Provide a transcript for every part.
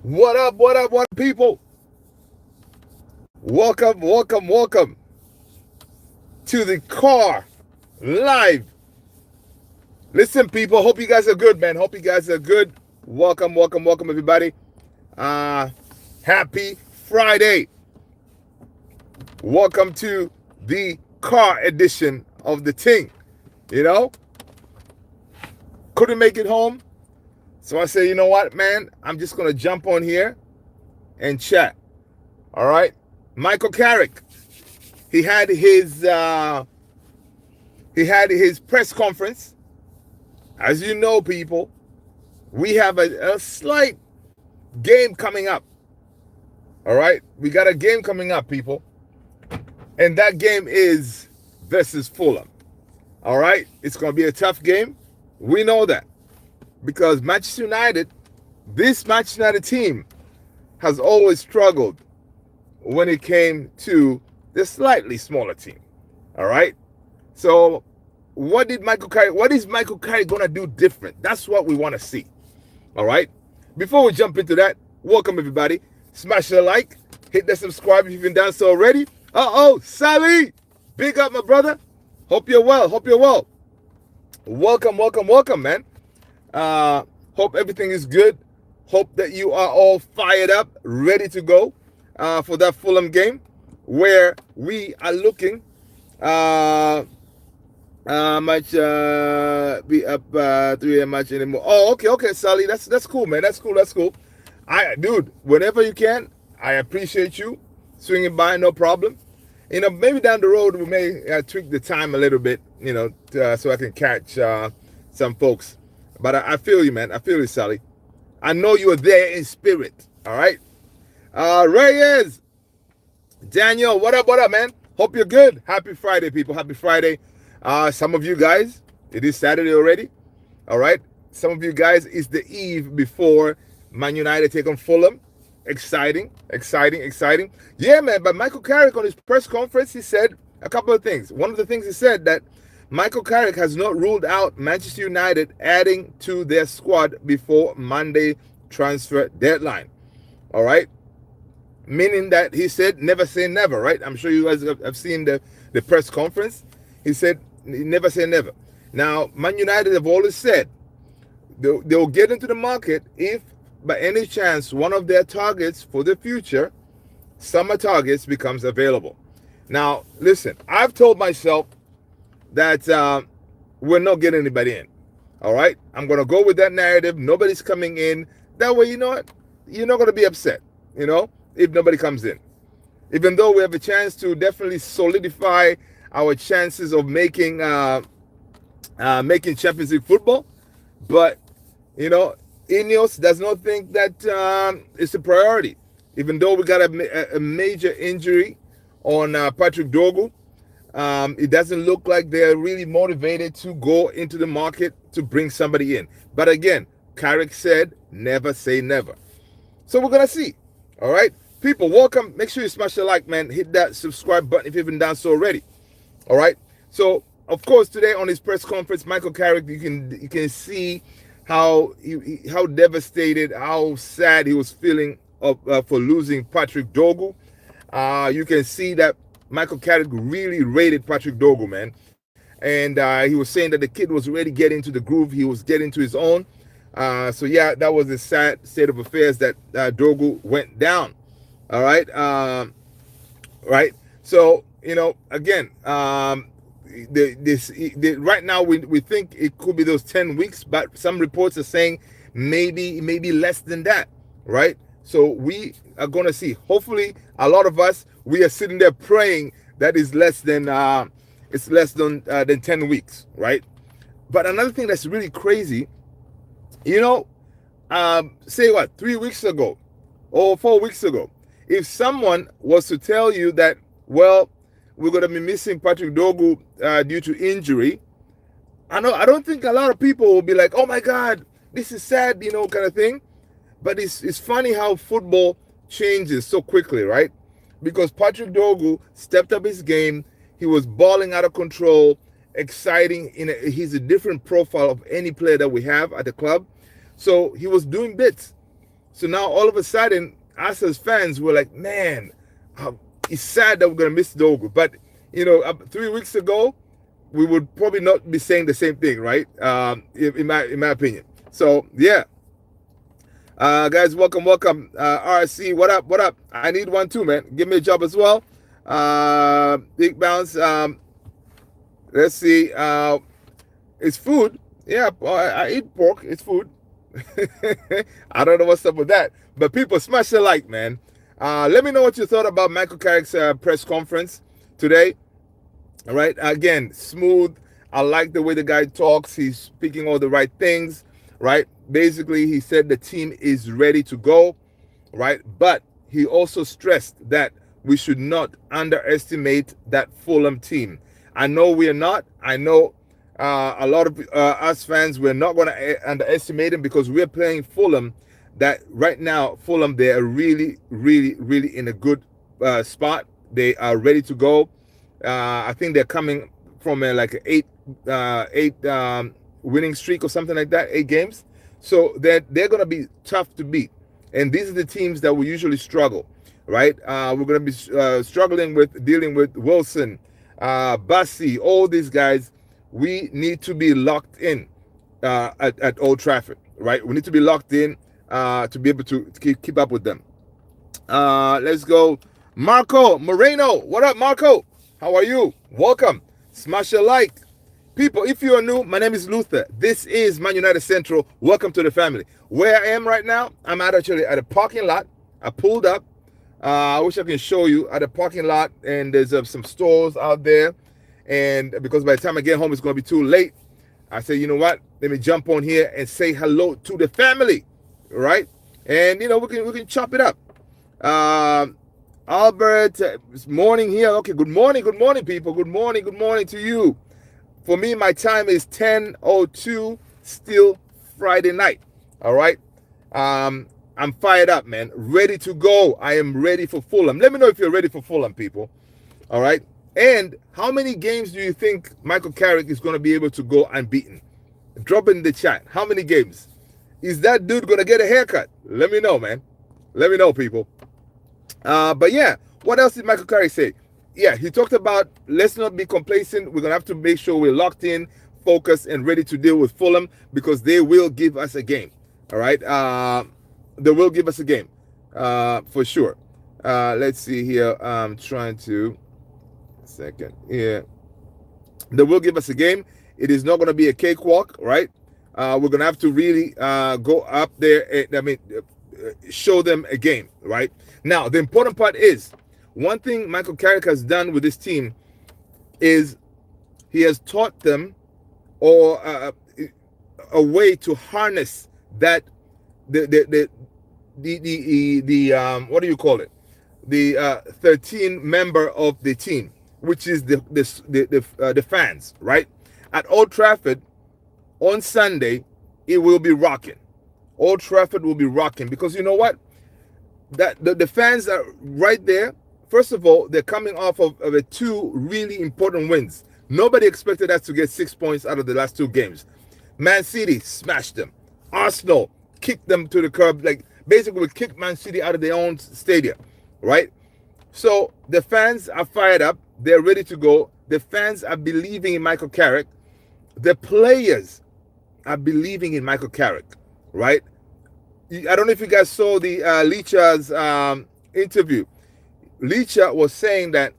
What up, people? Welcome to the car live. Listen, people, hope you guys are good, man. Hope you guys are good. Welcome, everybody. Happy Friday. Welcome to the car edition of the thing. You know, couldn't make it home. So I say, you know what, man? I'm just going to jump on here and chat. All right. Michael Carrick, he had his press conference. As you know, people, we have a slight game coming up. All right. We got a game coming up, people. And that game is versus Fulham. All right. It's going to be a tough game. We know that. Because Manchester United, this Manchester United team has always struggled when it came to the slightly smaller team. All right? So what is Michael Carrick going to do different? That's what we want to see. All right? Before we jump into that, welcome everybody. Smash the like, hit the subscribe if you've been done so already. Sally, big up my brother. Hope you're well. Welcome, man. Hope everything is good. Hope that you are all fired up, ready to go for that Fulham game, where we are looking much be up 3 much anymore. Oh, okay, Sally, that's cool, man. That's cool. Dude, whenever you can, I appreciate you swinging by, no problem. You know, maybe down the road we may tweak the time a little bit, you know, so I can catch some folks. But I feel you, man. I feel you, Sally. I know you are there in spirit. All right. Reyes, Daniel, what up, man? Hope you're good. Happy Friday, people. Happy Friday. Some of you guys, it is Saturday already. All right. Some of you guys, it's the eve before Man United take on Fulham. Exciting. Yeah, man. But Michael Carrick on his press conference, he said a couple of things. One of the things he said that Michael Carrick has not ruled out Manchester United adding to their squad before Monday transfer deadline. All right? Meaning that he said never say never, right? I'm sure you guys have seen the press conference. He said never say never. Now, Man United have always said they'll get into the market if by any chance one of their targets for the future, summer targets, becomes available. Now, listen, I've told myself that we're not getting anybody in. All right? I'm going to go with that narrative. Nobody's coming in. That way, you know what? You're not going to be upset, you know, if nobody comes in. Even though we have a chance to definitely solidify our chances of making Champions League football. But, you know, Ineos does not think that it's a priority. Even though we got a major injury on Patrick Dorgu, it doesn't look like they're really motivated to go into the market to bring somebody in. But again, Carrick said, never say never. So we're going to see. All right. People, welcome. Make sure you smash the like, man. Hit that subscribe button if you haven't done so already. All right. So, of course, today on his press conference, Michael Carrick, you can see how devastated, how sad he was feeling for losing Patrick Dorgu. You can see that Michael Carrick really rated Patrick Dorgu, man. And he was saying that the kid was already getting into the groove. He was getting to his own. So, yeah, that was a sad state of affairs that Dorgu went down. All right. Right. So, you know, again, right now we think it could be those 10 weeks, but some reports are saying maybe less than that. Right. So we are going to see. Hopefully, a lot of us, we are sitting there praying that it's less than 10 weeks, right? But another thing that's really crazy, you know, say what, 3 weeks ago or 4 weeks ago, if someone was to tell you that, well, we're going to be missing Patrick Dorgu due to injury, I don't think a lot of people will be like, oh my God, this is sad, you know, kind of thing. But it's funny how football changes so quickly, right? Because Patrick Dorgu stepped up his game. He was balling out of control, exciting. He's a different profile of any player that we have at the club. So he was doing bits. So now all of a sudden, us as fans, we're like, man, it's sad that we're gonna miss Dogu. But 3 weeks ago, we would probably not be saying the same thing, right? In my opinion. So yeah, guys, welcome. RC, what up? I need one too, man. Give me a job as well. Big bounce. Let's see. It's food. Yeah, I eat pork. It's food. I don't know what's up with that. But people, smash the like, man. Let me know what you thought about Michael Carrick's press conference today. All right. Again, smooth. I like the way the guy talks. He's speaking all the right things, right? Basically, he said the team is ready to go, right? But he also stressed that we should not underestimate that Fulham team. I know we are not. I know a lot of us fans, we're not going to underestimate them because we're playing Fulham. That right now, Fulham, they are really, really, really in a good spot. They are ready to go. I think they're coming from like an eight winning streak or something like that, 8 games. So they're going to be tough to beat. And these are the teams that we usually struggle, right? We're going to be struggling with dealing with Wilson, Bassi, all these guys. We need to be locked in at Old Trafford, right? We need to be locked in to be able to keep up with them. Let's go. Marco Moreno. What up, Marco? How are you? Welcome. Smash a like. People, if you are new, my name is Luther. This is Man United Central. Welcome to the family. Where I am right now, I'm actually at a parking lot. I pulled up. I wish I can show you at a parking lot, and there's some stores out there. And because by the time I get home, it's going to be too late, I say, you know what? Let me jump on here and say hello to the family, right? And we can chop it up. Albert, it's morning here. Okay, good morning, people. Good morning to you. For me, my time is 10:02, still Friday night. All right. I'm fired up, man. Ready to go. I am ready for Fulham. Let me know if you're ready for Fulham, people. All right. And how many games do you think Michael Carrick is going to be able to go unbeaten? Drop it in the chat. How many games? Is that dude going to get a haircut? Let me know, man. Let me know, people. But yeah, what else did Michael Carrick say? Yeah, he talked about let's not be complacent. We're going to have to make sure we're locked in, focused, and ready to deal with Fulham because they will give us a game. All right? They will give us a game for sure. Let's see here. I'm trying to... Second. Yeah. They will give us a game. It is not going to be a cakewalk, right? We're going to have to really go up there and, show them a game, right? Now, the important part is, one thing Michael Carrick has done with this team is he has taught them or a way to harness that the what do you call it? The 13 member of the team, which is the fans, right? At Old Trafford on Sunday, it will be rocking. Old Trafford will be rocking because you know what? That the fans are right there. First of all, they're coming off of 2 really important wins. Nobody expected us to get 6 points out of the last 2 games. Man City smashed them. Arsenal kicked them to the curb. Like basically, we kicked Man City out of their own stadium, right? So the fans are fired up. They're ready to go. The fans are believing in Michael Carrick. The players are believing in Michael Carrick, right? I don't know if you guys saw the Licha's interview. Licha was saying that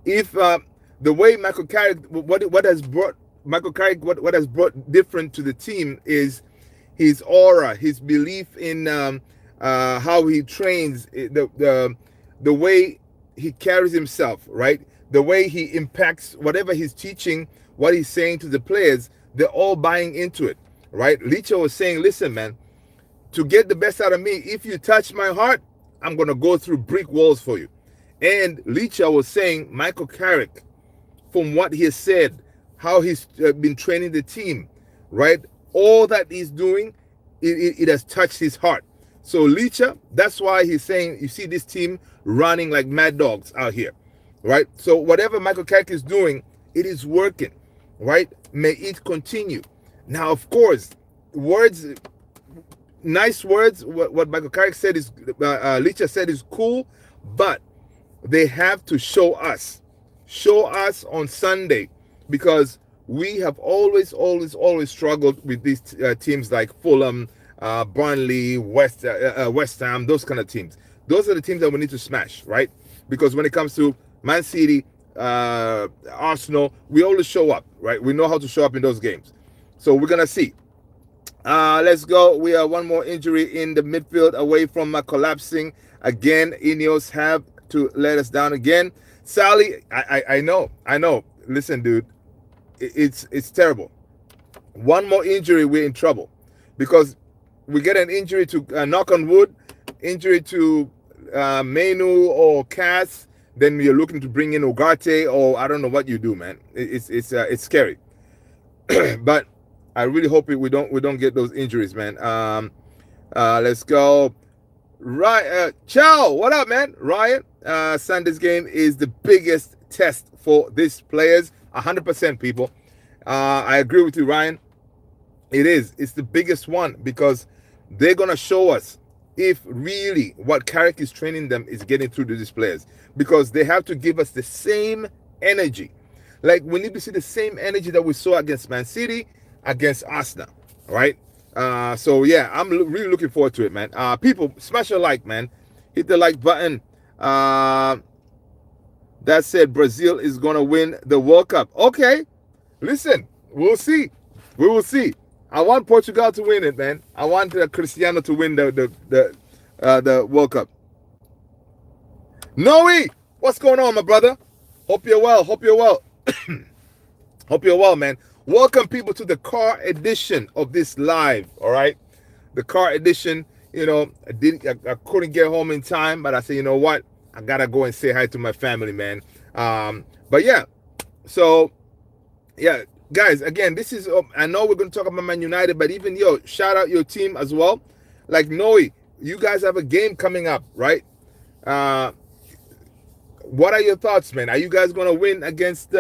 if the way Michael Carrick, what has brought Michael Carrick, what has brought different to the team is his aura, his belief in how he trains, the way he carries himself, right? The way he impacts whatever he's teaching, what he's saying to the players, they're all buying into it, right? Licha was saying, listen, man, to get the best out of me, if you touch my heart, I'm going to go through brick walls for you. And Licha was saying, Michael Carrick, from what he has said, how he's been training the team, right? All that he's doing, it has touched his heart. So Licha, that's why he's saying, you see this team running like mad dogs out here, right? So whatever Michael Carrick is doing, it is working, right? May it continue. Now, of course, words nice words. What Michael Carrick said is, Licha said is cool, but they have to show us on Sunday, because we have always struggled with these teams like Fulham, Burnley, West Ham, those kind of teams. Those are the teams that we need to smash, right? Because when it comes to Man City, Arsenal, we always show up, right? We know how to show up in those games. So we're gonna see. Let's go. We have one more injury in the midfield away from collapsing again. Ineos have to let us down again. Sally, I know. Listen, dude, it's terrible. One more injury, we're in trouble, because we get an injury to knock on wood, injury to Menu or Cass, then you're looking to bring in Ugarte, or I don't know what you do, man. It's scary, but I really hope we don't get those injuries, man. Let's go. Right, Chow, what up, man? Ryan, Sunday's game is the biggest test for these players. 100%, people. I agree with you, Ryan. It is. It's the biggest one, because they're gonna show us if really what Carrick is training them is getting through to these players, because they have to give us the same energy. Like, we need to see the same energy that we saw against Man City, against Arsenal, right? So yeah, I'm really looking forward to it, man. People, smash a like, man. Hit the like button. That said, Brazil is gonna win the World Cup. Okay, listen, we'll see. We will see. I want Portugal to win it, man. I want Cristiano to win the World Cup. Noe, what's going on, my brother? Hope you're well. Hope you're well. Hope you're well, man. Welcome, people, to the car edition of this live. All right, the car edition. You know, I couldn't get home in time, but I said, you know what? I gotta go and say hi to my family, man. But yeah, so yeah, guys. Again, this is. I know we're gonna talk about Man United, but even shout out your team as well. Like Noe, you guys have a game coming up, right? What are your thoughts, man? Are you guys gonna win against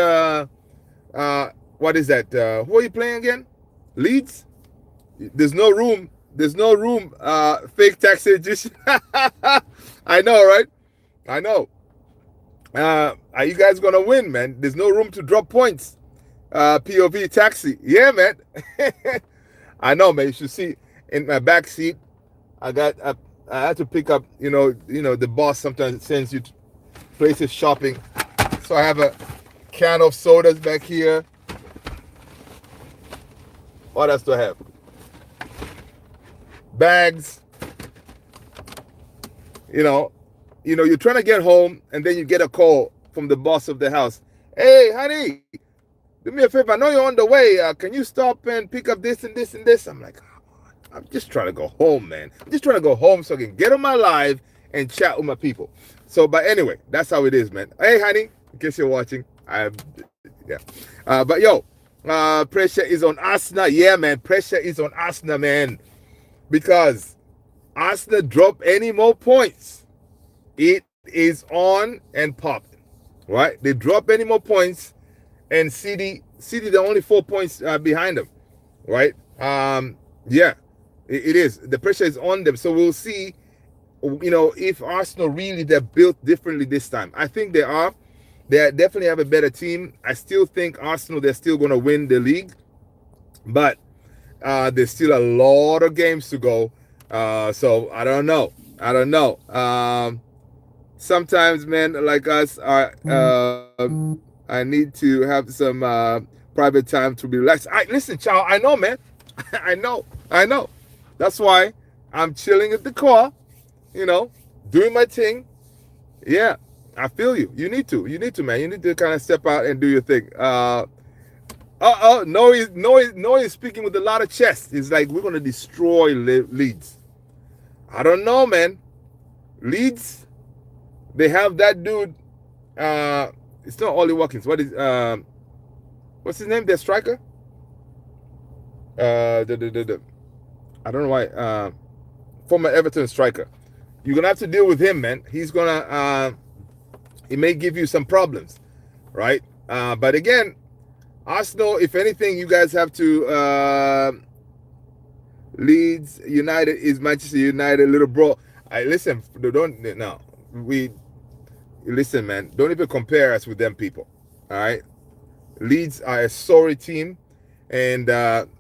what is that? Who are you playing again? Leeds? There's no room. There's no room. Fake taxi edition. I know, right? I know. Are you guys gonna win, man? There's no room to drop points. POV taxi. Yeah, man. I know, man. You should see in my back seat. I had to pick up. You know, the boss sometimes sends you to places shopping. So I have a can of sodas back here. What else do I have? Bags. You're trying to get home, and then you get a call from the boss of the house. Hey, honey, do me a favor. I know you're on the way. Can you stop and pick up this and this and this? I'm like, oh, I'm just trying to go home, man. I'm just trying to go home so I can get on my live and chat with my people. So, but anyway, that's how it is, man. Hey, honey, in case you're watching, but pressure is on Arsenal. Yeah, man, pressure is on Arsenal, man, because Arsenal drop any more points, it is on and popping, right? They drop any more points, and City, they're only 4 points behind them, right? Yeah, it is. The pressure is on them. So we'll see, if Arsenal really, they're built differently this time. I think they are. They definitely have a better team. I still think Arsenal, they're still going to win the league, but there's still a lot of games to go. So I don't know. Sometimes, man, like us, I need to have some private time to be relaxed. Listen, child, I know, man. I know. That's why I'm chilling at the car, doing my thing. Yeah, I feel you. You need to, man. You need to kind of step out and do your thing. No, he's speaking with a lot of chest. He's like, we're going to destroy Leeds. I don't know, man. Leeds, they have that dude. It's not Ollie Watkins. What's his name? Their striker? I don't know why. Former Everton striker. You're going to have to deal with him, man. He's going to, he may give you some problems, right? But again, Arsenal, if anything, you guys have to Leeds United is Manchester United, little bro. I listen. Don't no. We listen, man. Don't even compare us with them people. All right. Leeds are a sorry team, and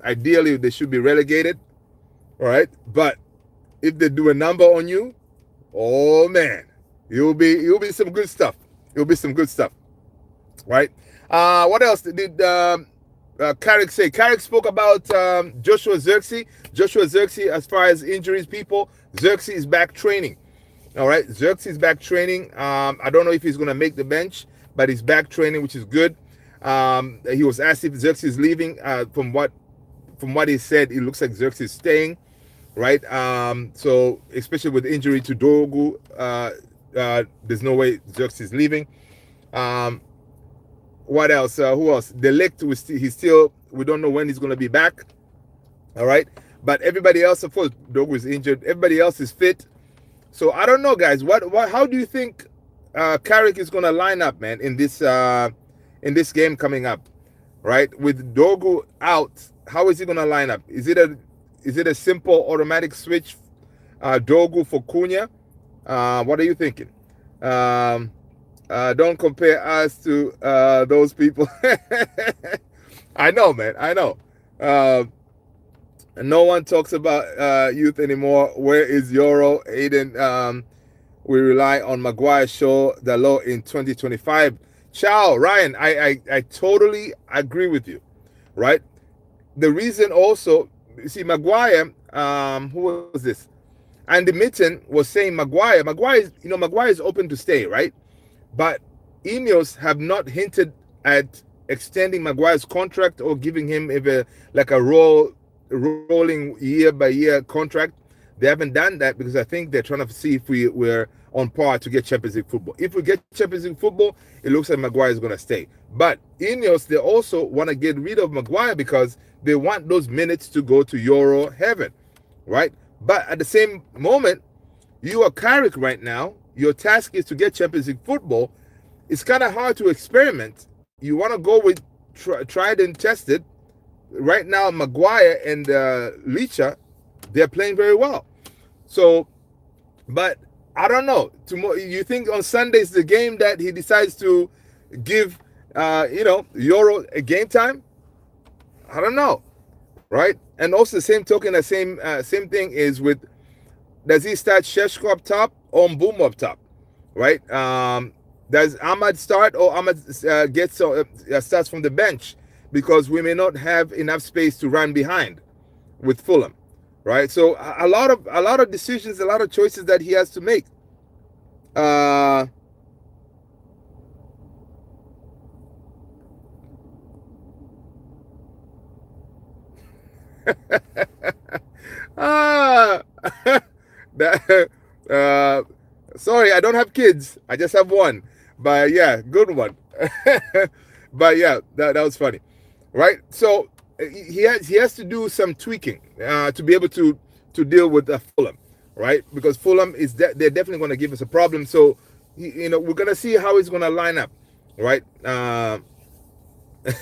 ideally they should be relegated. All right. But if they do a number on you, oh man, you'll be some good stuff. You'll be some good stuff. Right. What else did Carrick say? Carrick spoke about Joshua Xerxes. Joshua Xerxes, as far as injuries, people, Xerxes is back training. All right, Xerxes is back training. I don't know if he's going to make the bench, but he's back training, which is good. He was asked if Xerxes is leaving. From what he said, it looks like Xerxes is staying. Right. So especially with injury to Dogu, there's no way Xerxes is leaving. What else? Who else? The Ligt, we don't know when he's going to be back. All right. But everybody else, of course, Dogu is injured. Everybody else is fit. So I don't know, guys. How do you think Carrick is going to line up, man, in this game coming up, right? With Dogu out, how is he going to line up? Is it a simple automatic switch, Dogu for Cunha? What are you thinking? Don't compare us to those people. I know, man. I know. No one talks about youth anymore. Where is Euro? Aiden, we rely on Maguire, Shaw, Dalot in 2025. Ciao, Ryan. I totally agree with you, right? The reason also, you see, Maguire, who was this? Andy Mitten was saying Maguire is open to stay, right? But Ineos have not hinted at extending Maguire's contract or giving him a rolling year-by-year contract. They haven't done that because I think they're trying to see if we're on par to get Champions League football. If we get Champions League football, it looks like Maguire is going to stay. But Ineos, they also want to get rid of Maguire because they want those minutes to go to Euro heaven, right? But at the same moment, you are Carrick right now. Your task is to get Champions League football. It's kind of hard to experiment. You want to go with tried and tested. Right now, Maguire and Licha, they're playing very well. So, but I don't know. Tomorrow, you think on Sunday is the game that he decides to give, Euro a game time? I don't know, right? And also, the same token, the same thing is with. Does he start Sheshko up top or Mbeumo up top, right? Does Ahmad start or Ahmad starts from the bench because we may not have enough space to run behind with Fulham, right? So a lot of decisions, a lot of choices that he has to make. Sorry, I don't have kids. I just have one. But yeah, good one. But yeah, that was funny, right? So he has to do some tweaking to be able to deal with Fulham, right? Because Fulham they're definitely going to give us a problem. So we're going to see how he's going to line up, right? We're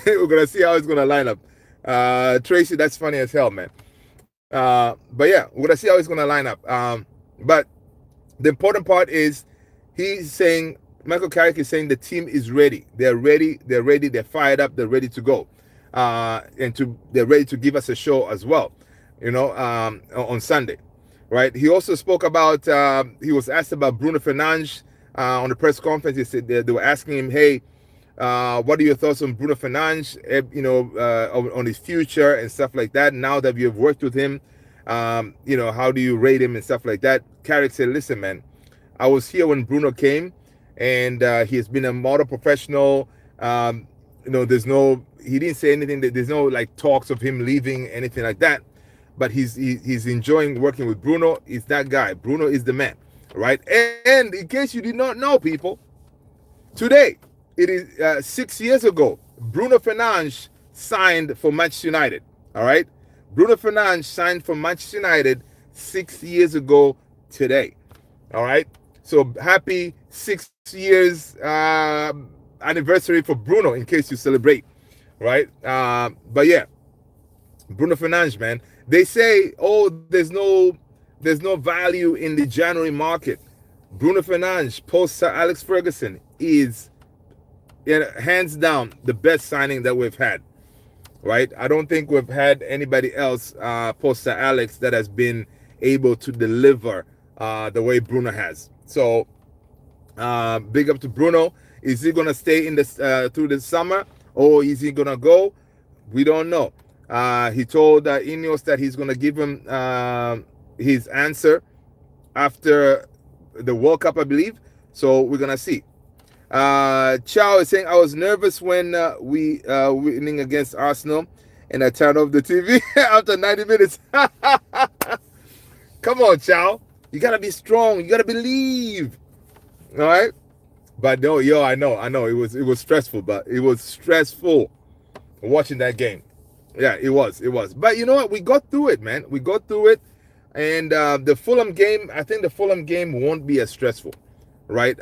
going to see how he's going to line up. Tracy, that's funny as hell, man. But yeah, we're gonna see how he's gonna line up. But the important part is Michael Carrick is saying the team is ready. They're ready. They're fired up. They're ready to go, they're ready to give us a show as well. On Sunday, right? He also spoke about. He was asked about Bruno Fernandes on the press conference. He said they were asking him, "Hey, what are your thoughts on Bruno Fernandes, on his future and stuff like that? Now that you have worked with him, how do you rate him and stuff like that?" Carrick said, "Listen, man, I was here when Bruno came, and he has been a model professional. He didn't say anything. There's no like talks of him leaving, anything like that. But he's enjoying working with Bruno. He's that guy. Bruno is the man, right? And in case you did not know, people, today, it is 6 years ago, Bruno Fernandes signed for Manchester United. All right? Bruno Fernandes signed for Manchester United 6 years ago today. All right? So happy 6 years anniversary for Bruno in case you celebrate. Right? But yeah, Bruno Fernandes, man. They say, oh, there's no value in the January market. Bruno Fernandes, post Sir Alex Ferguson, is hands down the best signing that we've had. Right? I don't think we've had anybody else post Sir Alex that has been able to deliver the way Bruno has. So big up to Bruno. Is he gonna stay in this through the summer, or is he gonna go? We don't know. He told Ineos that he's gonna give him his answer after the World Cup, I believe. So we're gonna see. Chow is saying, I was nervous when we winning against Arsenal, and I turned off the TV after 90 minutes. Come on, Chow. You gotta be strong. You gotta believe. All right. But no, I know. It was stressful, but it was stressful watching that game. Yeah, it was. But you know what? We got through it, man. We got through it. And the Fulham game, I think the Fulham game won't be as stressful, right?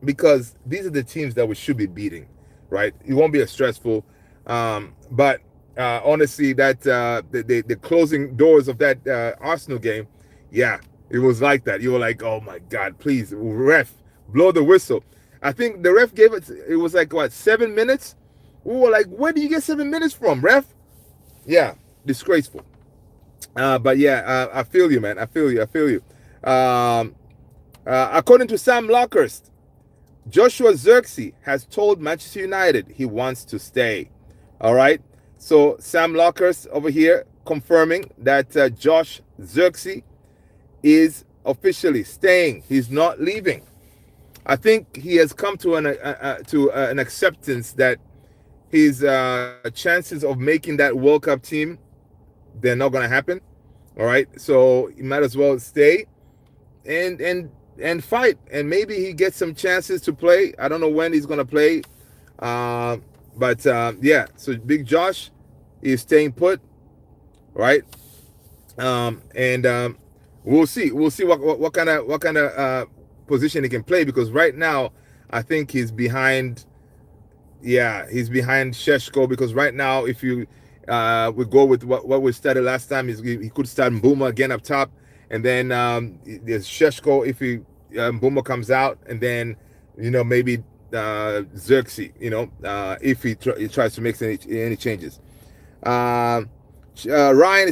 Because these are the teams that we should be beating, right? It won't be as stressful. But honestly, that the closing doors of that Arsenal game, yeah, it was like that. You were like, oh my God, please, ref, blow the whistle. I think the ref gave it was like, what, 7 minutes? We were like, where do you get 7 minutes from, ref? Yeah, disgraceful. But yeah, I feel you, man. I feel you. According to Sam Lockhurst, Joshua Zirkzee has told Manchester United he wants to stay. All right. So Sam Lockhurst over here confirming that Josh Zirkzee is officially staying. He's not leaving. I think he has come to an acceptance that his chances of making that World Cup team, they're not going to happen. All right. So he might as well stay and fight, and maybe he gets some chances to play. I don't know when he's going to play. But yeah, so Big Josh is staying put, right? And we'll see what kind of position he can play, because right now I think he's behind. Yeah, he's behind Sheshko, because right now if you we go with what we started last time, he could start Mbuma again up top, and then there's Sheshko if Mbuma comes out, and then maybe Zirkzee, if he tries to make any changes. Ryan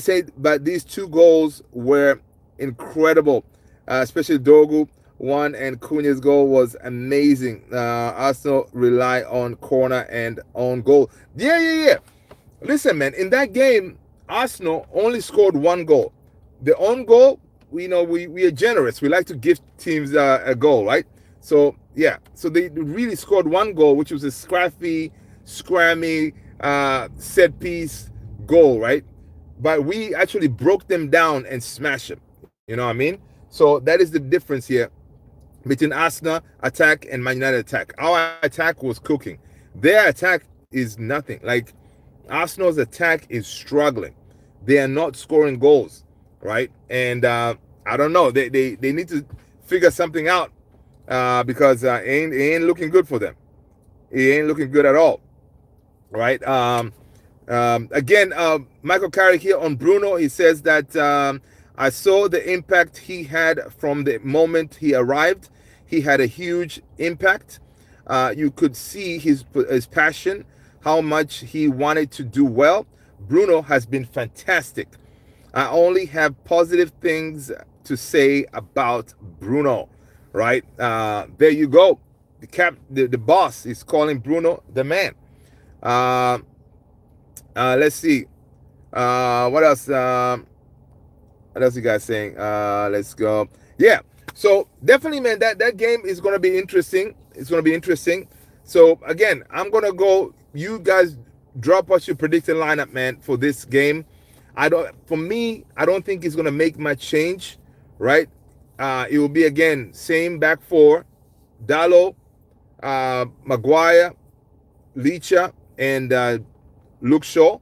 said, but these 2 goals were incredible, especially Dogu one and Cunha's goal was amazing. Arsenal rely on corner and on goal. Yeah. Listen, man, in that game, Arsenal only scored 1 goal. The own goal, we are generous. We like to give teams a goal, right? So yeah, so they really scored 1 goal, which was a scrammy set piece goal, right? But we actually broke them down and smashed them. You know what I mean? So that is the difference here between Arsenal attack and Man United attack. Our attack was cooking. Their attack is nothing. Like, Arsenal's attack is struggling. They are not scoring goals, right? And I don't know. They need to figure something out because it ain't looking good for them. It ain't looking good at all, right? Again, Michael Carrick here on Bruno. He says that I saw the impact he had from the moment he arrived. He had a huge impact. You could see his passion, how much he wanted to do well. Bruno has been fantastic. I only have positive things to say about Bruno, right? There you go. The boss is calling Bruno the man. Let's see. What else? What else you guys saying? Let's go. Yeah. So definitely, man, that game is going to be interesting. It's going to be interesting. So again, I'm going to go. You guys drop what you predicted lineup, man, for this game. For me, I don't think it's going to make much change, right? It will be, again, same back 4. Dalot, Maguire, Licha, and Luke Shaw.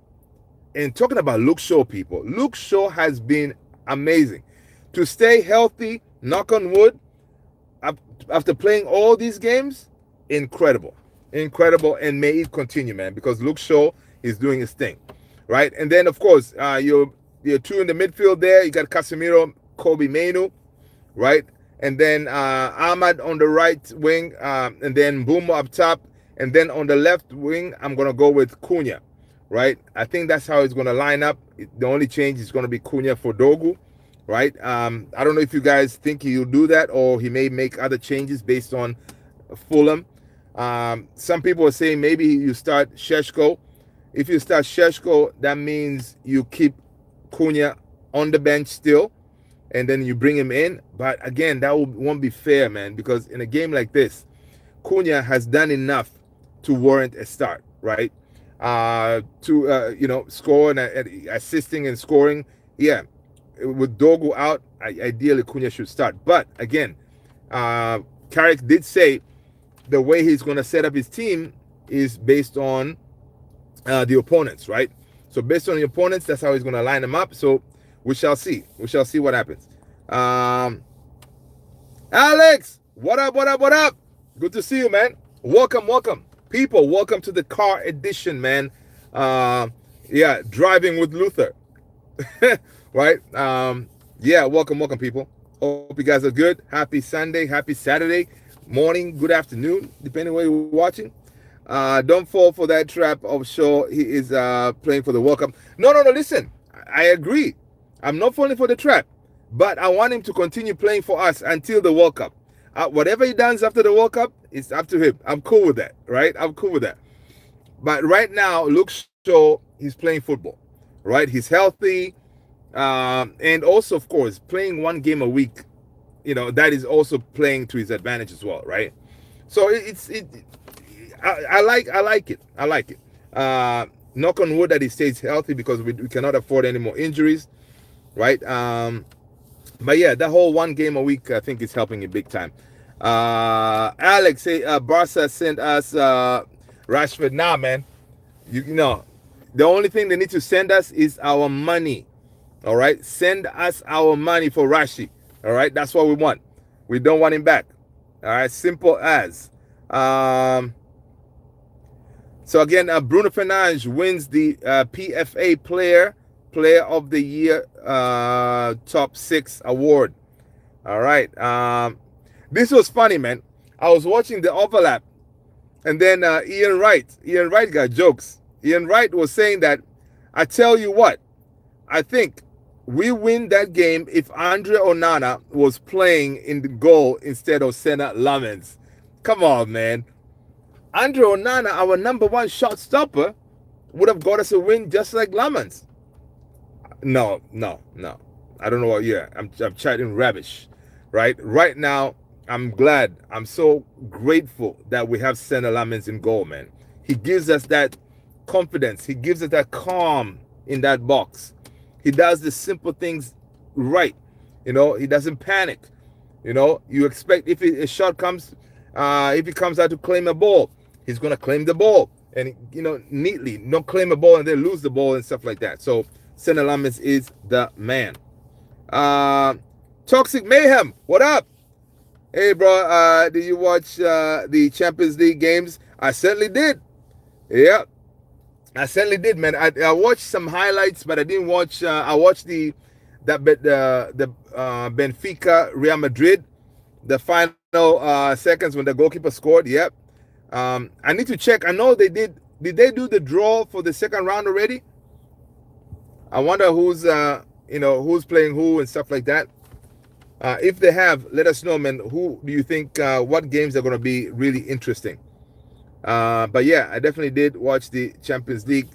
And talking about Luke Shaw, people, Luke Shaw has been amazing. To stay healthy, knock on wood, after playing all these games, incredible. And may it continue, man, because Luke Shaw is doing his thing, right? And then, of course, your your two in the midfield there. You got Casemiro, Kobe Mainu, right? And then Ahmad on the right wing, and then Mbeumo up top. And then on the left wing, I'm going to go with Cunha, right? I think that's how it's going to line up. The only change is going to be Cunha for Dogu, right? I don't know if you guys think he'll do that or he may make other changes based on Fulham. Some people are saying maybe you start Sheshko. If you start Sheshko, that means you keep Cunha on the bench still, and then you bring him in. But again, that won't be fair, man, because in a game like this, Cunha has done enough to warrant a start, right? Score and assisting and scoring. Yeah, with Dogu out, ideally Cunha should start. But again, Carrick did say the way he's going to set up his team is based on the opponents, right? So based on the opponents, that's how he's going to line them up. So we shall see. We shall see what happens. Alex, what up, what up, what up? Good to see you, man. Welcome, welcome. People, welcome to the car edition, man. Driving with Luther. Right? Welcome, welcome, people. Hope you guys are good. Happy Sunday, happy Saturday morning, good afternoon, depending where you're watching. Don't fall for that trap of Shaw. He is playing for the World Cup. No, listen. I agree. I'm not falling for the trap. But I want him to continue playing for us until the World Cup. Whatever he does after the World Cup, it's up to him. I'm cool with that, right? I'm cool with that. But right now, Luke Shaw, he's playing football, right? He's healthy. And also, of course, playing one game a week, that is also playing to his advantage as well, right? So I like it. I like it. Knock on wood that he stays healthy because we cannot afford any more injuries, right? But yeah, that whole one game a week, I think is helping him big time. Alex, Barca sent us Rashford. Nah, man. The only thing they need to send us is our money. All right? Send us our money for Rashi. All right? That's what we want. We don't want him back. All right? Simple as. So again, Bruno Fernandes wins the PFA Player of the Year top 6 award. All right. This was funny, man. I was watching the overlap, and then Ian Wright got jokes. Ian Wright was saying that, I tell you what, I think we win that game if Andre Onana was playing in the goal instead of Senna Lamens. Come on, man. Andre Onana, our number one shot stopper, would have got us a win just like Lamens. No. I don't know what. Yeah, I'm chatting rubbish, right? Right now, I'm glad. I'm so grateful that we have Senna Lamens in goal, man. He gives us that confidence. He gives us that calm in that box. He does the simple things right. He doesn't panic. You expect if a shot comes, if he comes out to claim a ball, he's gonna claim the ball and neatly, not claim a ball and then lose the ball and stuff like that. So Senna Lamens is the man. Toxic Mayhem, what up? Hey, bro, did you watch the Champions League games? I certainly did. Yeah, I certainly did, man. I watched some highlights, but I didn't watch. I watched the Benfica Real Madrid, the final seconds when the goalkeeper scored. Yep. I need to check. I know they did. Did they do the draw for the second round already? I wonder who's who's playing who and stuff like that. If they have, let us know, man. Who do you think? What games are going to be really interesting? But yeah, I definitely did watch the Champions League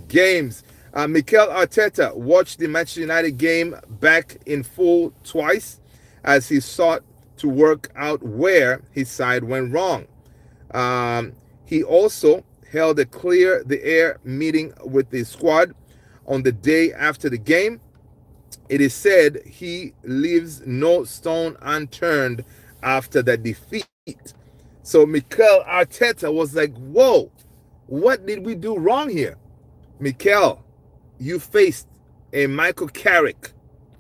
games. Mikel Arteta watched the Manchester United game back in full twice as he sought to work out where his side went wrong. He also held a clear the air meeting with the squad on the day after the game. It is said he leaves no stone unturned after the defeat. So Mikel Arteta was like, whoa, what did we do wrong here? Mikel, you faced a Michael Carrick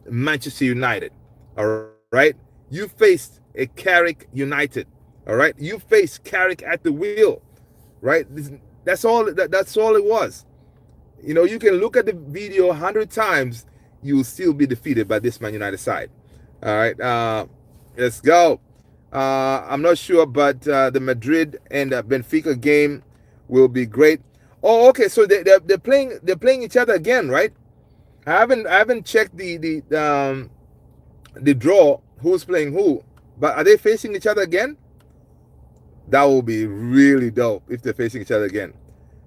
Manchester United, all right? You faced a Carrick United, all right? You faced Carrick at the wheel, right? That's all it was. you can look at the video 100 times, you will still be defeated by this Man United side. All right, let's go. I'm not sure, but the Madrid and Benfica game will be great. Oh, okay. So they're playing each other again, right? I haven't checked the draw, who's playing who, but are they facing each other again? That will be really dope if they're facing each other again.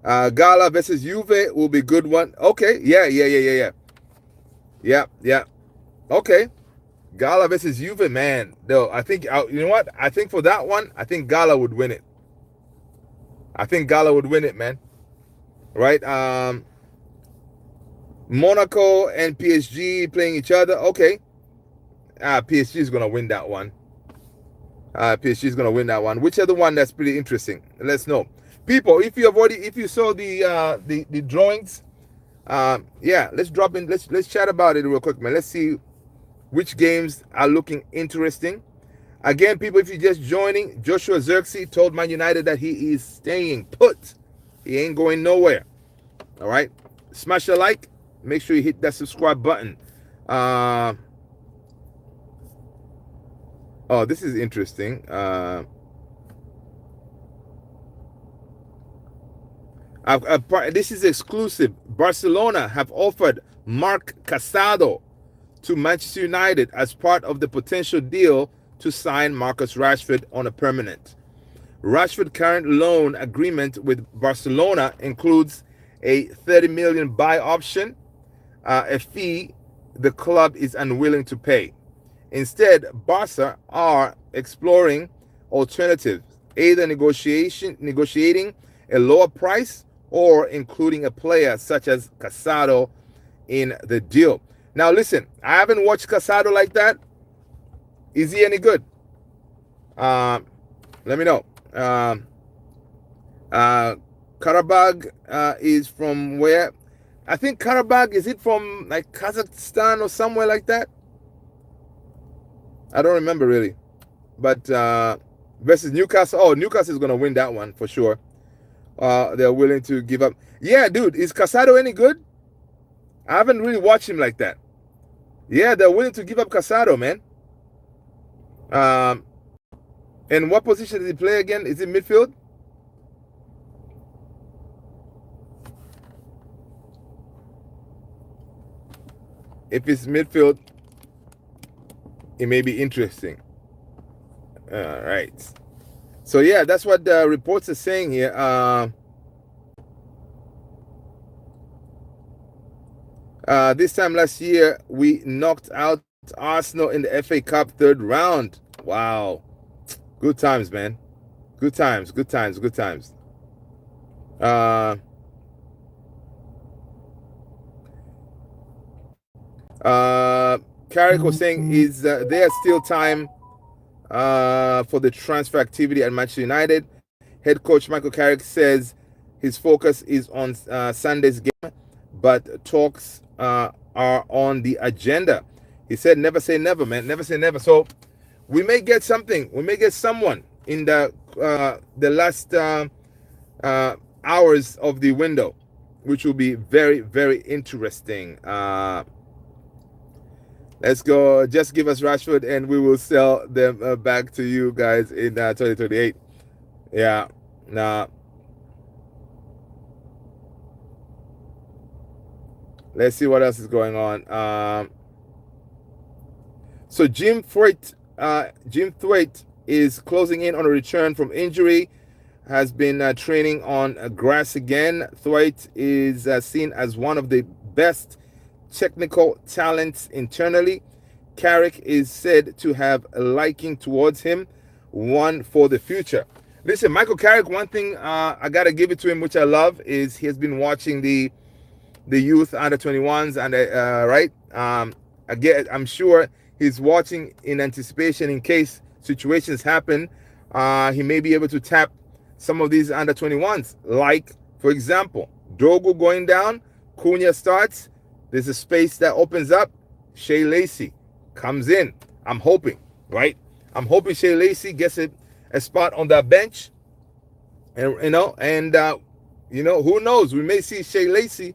Gala versus Juve will be a good one. Okay, yeah. Okay, Gala versus Juve, man. Though I think you know what? I think for that one, I think Gala would win it. Man. Right? Monaco and PSG playing each other. Okay. PSG is gonna win that one. PSG is gonna win that one. Which other one that's pretty interesting? Let's know, people. If you saw the drawings, yeah, let's drop in. Let's chat about it real quick, man. Let's see which games are looking interesting. Again, people, if you're just joining, Joshua Xerxes told Man United that he is staying put. He ain't going nowhere. All right, smash a like. Make sure you hit that subscribe button. Oh, this is interesting. This is exclusive. Barcelona have offered Marc Casado to Manchester United as part of the potential deal to sign Marcus Rashford on a permanent. Rashford's current loan agreement with Barcelona includes a 30 million buy option, a fee the club is unwilling to pay. Instead, Barca are exploring alternatives, either negotiating a lower price or including a player such as Casado in the deal. Now, listen, I haven't watched Casado like that. Is he any good? Let me know. Karabakh is from where? I think Karabakh, is it from like Kazakhstan or somewhere like that? I don't remember really. But versus Newcastle. Oh, Newcastle is going to win that one for sure. They're willing to give up. Yeah, dude, is Casado any good? I haven't really watched him like that. Yeah, they're willing to give up Casado, man. And what position does he play again? Is it midfield? If it's midfield, it may be interesting. All right. So yeah, that's what the reports are saying here. This time last year, we knocked out Arsenal in the FA Cup third round. Wow. Good times, man. Good times. Carrick was saying is there's still time for the transfer activity at Manchester United. Head coach Michael Carrick says his focus is on Sunday's game, but talks are on the agenda. He said, never say never, man. Never say never. So we may get something. We may get someone in the last hours of the window, which will be very, very interesting. Let's go. Just give us Rashford and we will sell them back to you guys in 2028. Yeah. Nah. Let's see what else is going on. So Jim Thwaite is closing in on a return from injury. Has been training on grass again. Thwaite is seen as one of the best technical talents internally. Carrick is said to have a liking towards him, one for the future. Listen, Michael Carrick, one thing I gotta give it to him, which I love, is he has been watching the youth under 21s and right. Again, I'm sure he's watching in anticipation in case situations happen. He may be able to tap some of these under 21s, like for example, Dogu going down, Cunha starts. There's a space that opens up. Shea Lacey comes in. I'm hoping, right? I'm hoping Shea Lacey gets a spot on that bench. And who knows? We may see Shea Lacey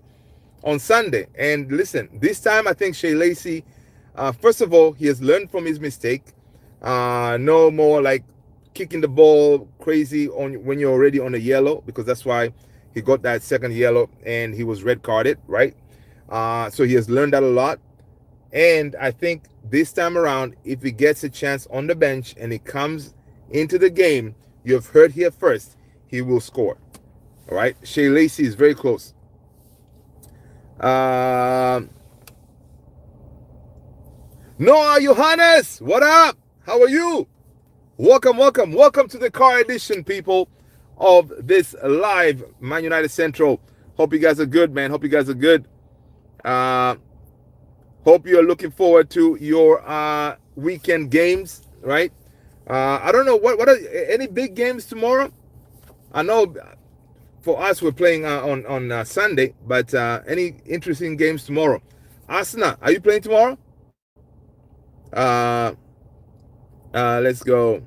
on Sunday. And listen, this time I think Shea Lacey, first of all, he has learned from his mistake. No more like kicking the ball crazy on when you're already on a yellow, because that's why he got that second yellow and he was red carded, right? So he has learned that a lot. And I think this time around, if he gets a chance on the bench and he comes into the game, you have heard here first, he will score. All right. Shea Lacey is very close. Noah Johannes, what up? How are you? Welcome to the car edition, people, of this live Man United Central. Hope you guys are good, man. Hope you guys are good. Hope you're looking forward to your weekend games, right? I don't know what are any big games tomorrow. I know for us we're playing on Sunday, but any interesting games tomorrow? Arsenal, are you playing tomorrow? Let's go.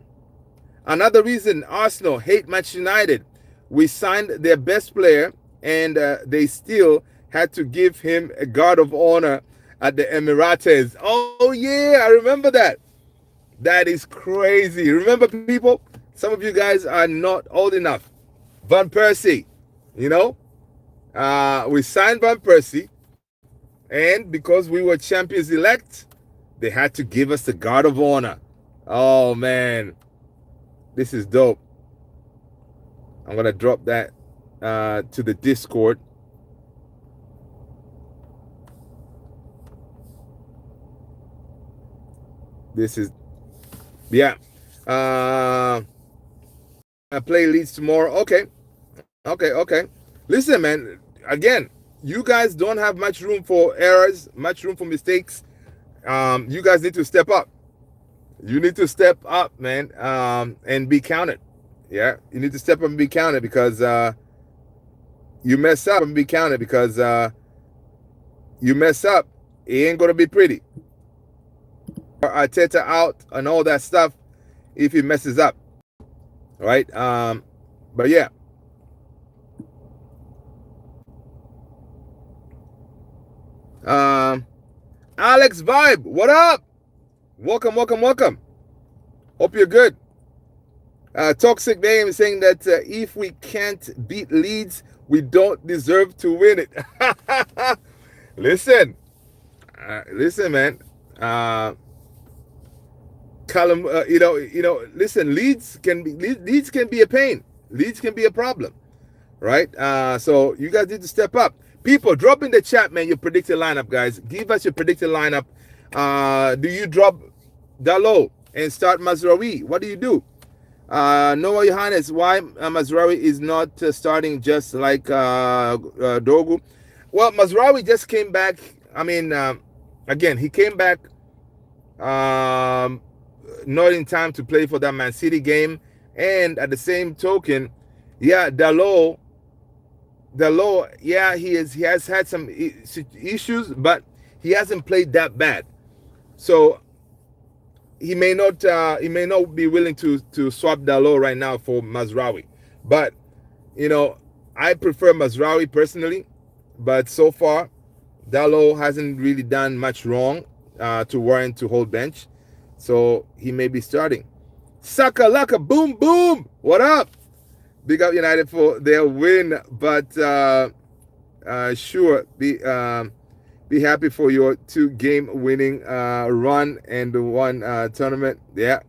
Another reason Arsenal hate Manchester United. We signed their best player, and they still had to give him a guard of honor at the Emirates. Oh yeah, I remember that. That is crazy. Remember, people? Some of you guys are not old enough. Van Persie, you know? We signed Van Persie, and because we were champions elect, they had to give us the guard of honor. Oh man, this is dope. I'm gonna drop that to the Discord. This is, yeah. I play Leeds tomorrow. Okay. Listen, man. Again, you guys don't have much room for errors, much room for mistakes. You guys need to step up. You need to step up, man, and be counted. Yeah, you need to step up and be counted, because you mess up and be counted, because you mess up, it ain't gonna be pretty. Arteta out and all that stuff if he messes up, right? But yeah. Alex Vibe, what up? Welcome. Hope you're good. Toxic Name is saying that if we can't beat Leeds, we don't deserve to win it. Listen, man. Callum, listen. Leeds can be a pain. Leeds can be a problem, right? So you guys need to step up. People, drop in the chat, man, your predicted lineup, guys. Give us your predicted lineup. Do you drop Dalot and start Mazraoui? What do you do? Noah Johannes, why Mazraoui is not starting just like Dogu? Well, Mazraoui just came back. I mean, again, he came back not in time to play for that Man City game. And at the same token, yeah, Dalot, yeah, he has had some issues, but he hasn't played that bad. So he may not be willing to swap Dalot right now for Mazraoui. But I prefer Mazraoui personally. But so far, Dalot hasn't really done much wrong to warrant to hold bench. So he may be starting. Saka Laka, boom boom. What up? Big up United for their win, but sure, be happy for your 2-game winning run and the one tournament. Yeah.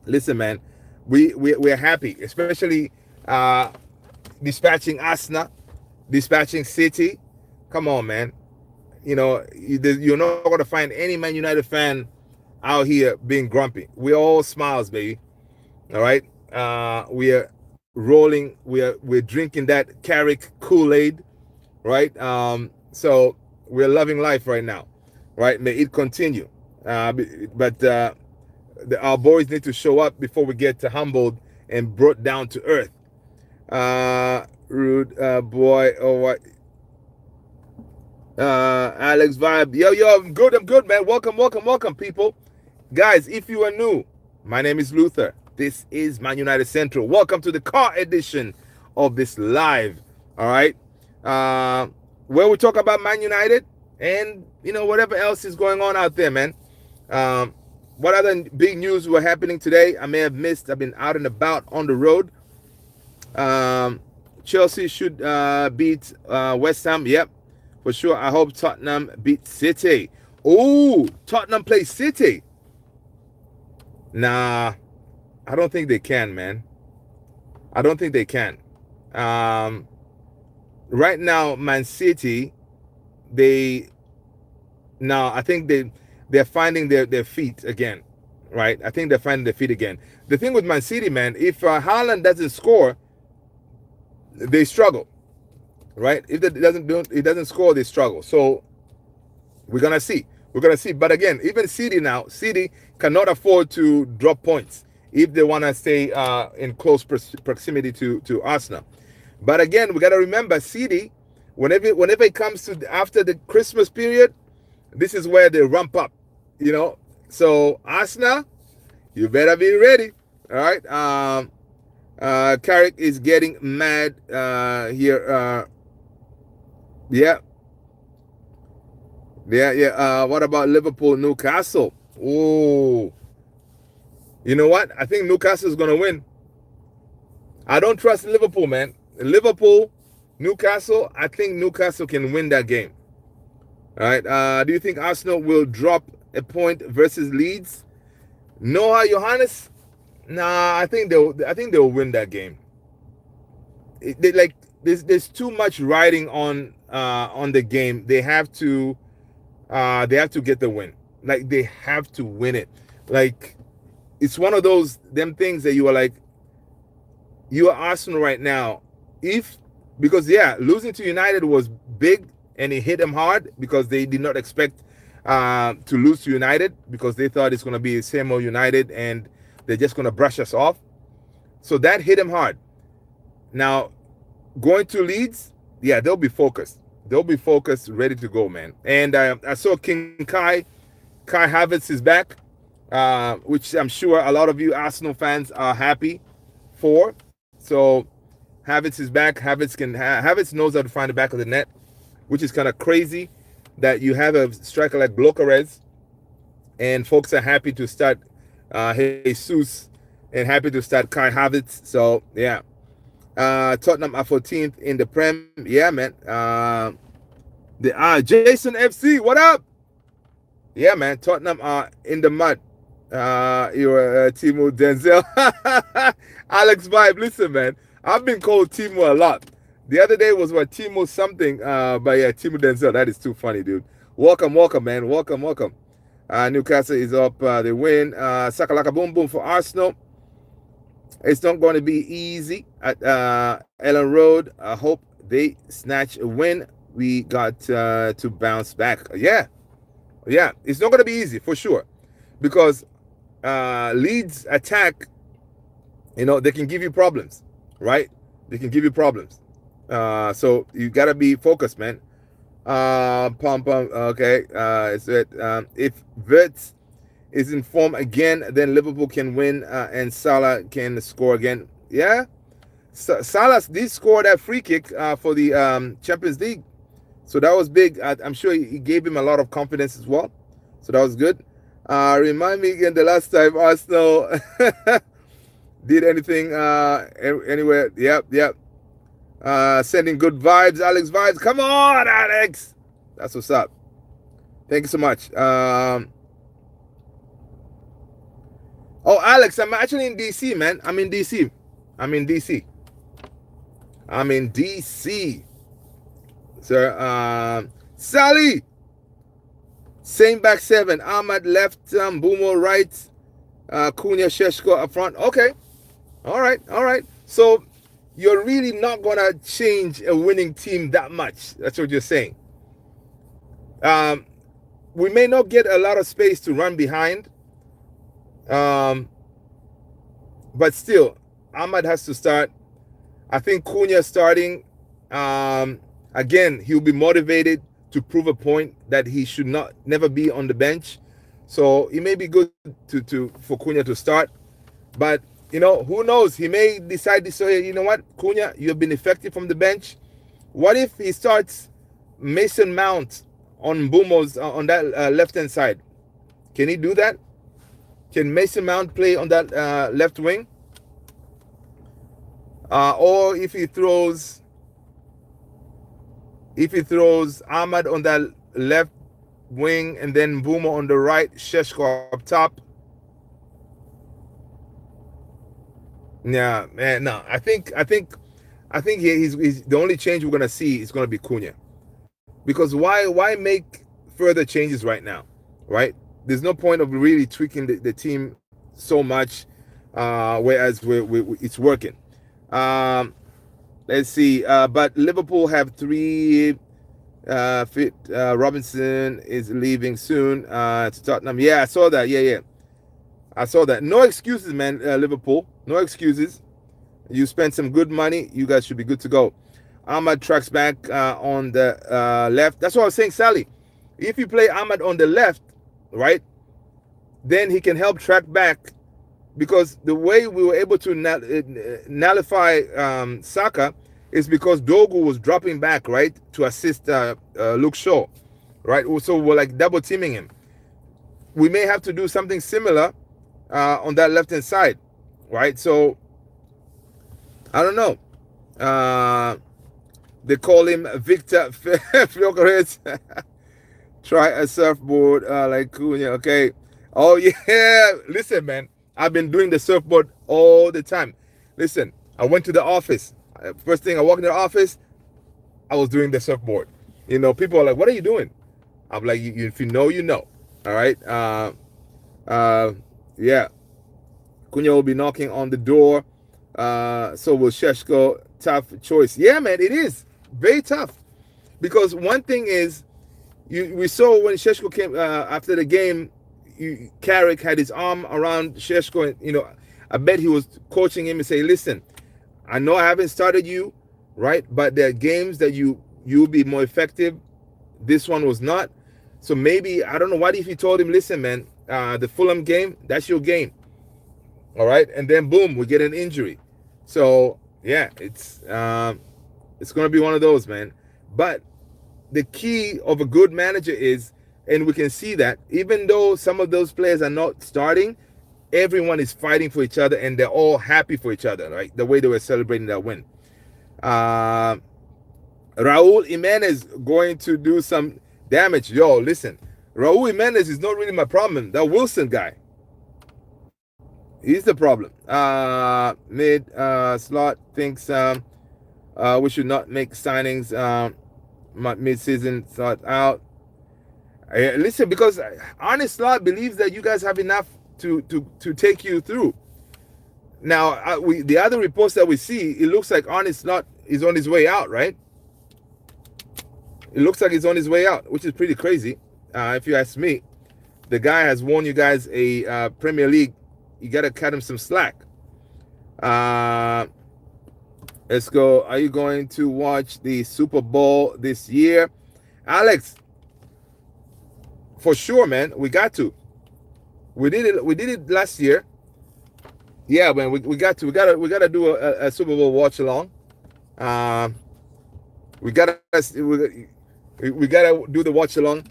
Listen, man, we're happy, especially dispatching Arsenal, dispatching City. Come on, man. You're not going to find any Man United fan out here being grumpy. We're all smiles, baby. All right. We are rolling. We're drinking that Carrick Kool-Aid, right? So we're loving life right now, right? May it continue. But our boys need to show up before we get humbled and brought down to earth. Rude boy. Oh, what? Alex Vibe. Yo, I'm good, man. Welcome, people. Guys, if you are new, my name is Luther. This is Man United Central. Welcome to the car edition of this live. All right. where we talk about Man United and whatever else is going on out there, man. Um, what other big news were happening today? I may have missed. I've been out and about on the road. Um, Chelsea should beat West Ham. Yep, for sure. I hope Tottenham beat City. Oh, Tottenham plays City. Nah, I don't think they can, man. I don't think they can. Um, right now, Man City, they now I think they're finding their feet again, right? I think they're finding their feet again. The thing with Man City, man, if Haaland doesn't score, they struggle, right? If it doesn't score, they struggle. So we're gonna see. We're gonna see. But again, even City cannot afford to drop points if they want to stay in close proximity to Arsenal. But again, we gotta remember City. Whenever it comes to after the Christmas period, this is where they ramp up. So Arsenal, you better be ready. All right. Carrick is getting mad here. Yeah. What about Liverpool, Newcastle? Oh, you know what? I think Newcastle is gonna win. I don't trust Liverpool, man. Liverpool, Newcastle. I think Newcastle can win that game. All right. Do you think Arsenal will drop a point versus Leeds? Noah Johannes? Nah, I think they'll win that game. There's too much riding on the game. They have to get the win. Like they have to win it. Like it's one of them things that you are like, you are Arsenal right now. Because losing to United was big and it hit them hard because they did not expect to lose to United because they thought it's going to be the same old United and they're just going to brush us off. So that hit them hard. Now, going to Leeds, they'll be focused. They'll be focused, ready to go, man. And I saw King Kai Havertz is back, which I'm sure a lot of you Arsenal fans are happy for. So Havertz is back. Havertz knows how to find the back of the net, which is kind of crazy that you have a striker like Blocarez and folks are happy to start Jesus and happy to start Kai Havertz. So, yeah. Tottenham are 14th in the Prem. Yeah, man. Jason FC, what up? Yeah, man. Tottenham are in the mud. You're Timo Denzel. Alex Vibe, listen, man. I've been called Timo a lot. The other day was what Timo something, but yeah, Timo Denzel. That is too funny, dude. Welcome, man. Welcome. Newcastle is up. They win. Sakalaka boom boom for Arsenal. It's not going to be easy at Ellen Road. I hope they snatch a win. We got to bounce back. Yeah. It's not going to be easy for sure because Leeds attack. They can give you problems, right? They can give you problems. So you gotta be focused, man. Okay. If Wirtz is in form again, then Liverpool can win and Salah can score again. Yeah. Salah did score that free kick for the Champions League. So that was big. I'm sure he gave him a lot of confidence as well. So that was good. Remind me again the last time Arsenal did anything anywhere. Yep. Sending good vibes, Alex Vibes. Come on, Alex. That's what's up. Thank you so much. Alex, I'm actually in DC, man. I'm in DC. Sir, Sally. Same back seven. Ahmad left, Bumo right, Cunha, Sheshko up front. Okay. All right. So you're really not going to change a winning team that much. That's what you're saying. We may not get a lot of space to run behind. But still, Ahmad has to start. I think Cunha starting. Again, he'll be motivated to prove a point that he should never be on the bench. So it may be good for Cunha to start. But who knows? He may decide to say, you know what, Cunha, you've been effective from the bench. What if he starts Mason Mount on Bumo's on that left hand side? Can he do that? Can Mason Mount play on that left wing? Or if he throws Ahmad on that left wing and then Boomer on the right, Sheshko up top. Yeah, man. No, I think he's the only change we're gonna see is gonna be Cunha, because why make further changes right now, right? There's no point of really tweaking the team so much, whereas it's working. Let's see. But Liverpool have 3 fit. Robinson is leaving soon to Tottenham. Yeah, I saw that. Yeah. I saw that. No excuses, man, Liverpool. No excuses. You spent some good money. You guys should be good to go. Ahmad tracks back on the left. That's what I was saying, Sally. If you play Ahmad on the left, right, then he can help track back, because the way we were able to nullify Saka is because Dogu was dropping back, right, to assist Luke Shaw, right? So we're like double teaming him. We may have to do something similar on that left-hand side, right? So, I don't know. They call him Victor Fiocares. Try a surfboard like Cunha, okay? Oh, yeah. Listen, man. I've been doing the surfboard all the time. Listen, I went to the office. First thing I walked in the office, I was doing the surfboard. You know, people are like, what are you doing? I'm like, if you know, you know. All right? Yeah. Cunha will be knocking on the door. So will Sheshko. Tough choice. Yeah, man, it is. Very tough. Because one thing is, we saw when Sheshko came after the game, Carrick had his arm around Sheshko, and, you know, I bet he was coaching him and say, listen, I know I haven't started you, right? But there are games that you'll be more effective. This one was not. So maybe, I don't know, what if he told him, listen, man, the Fulham game, that's your game. All right? And then, boom, we get an injury. So, yeah, it's going to be one of those, man. But the key of a good manager is, and we can see that, even though some of those players are not starting, everyone is fighting for each other and they're all happy for each other, right? The way they were celebrating that win. Raul Jimenez going to do some damage. Yo, listen, Raul Jimenez is not really my problem. That Wilson guy, he's the problem. Mid slot thinks we should not make signings mid-season slot out. Listen, because Arne Slot believes that you guys have enough to take you through. Now, the other reports that we see, it looks like Arne Slot is on his way out, right? It looks like he's on his way out, which is pretty crazy, if you ask me. The guy has won you guys a Premier League. You got to cut him some slack. Let's go. Are you going to watch the Super Bowl this year? Alex, for sure, man. We got to. We did it last year. Yeah, man. We got to. We gotta do a Super Bowl watch along. We gotta do the watch along.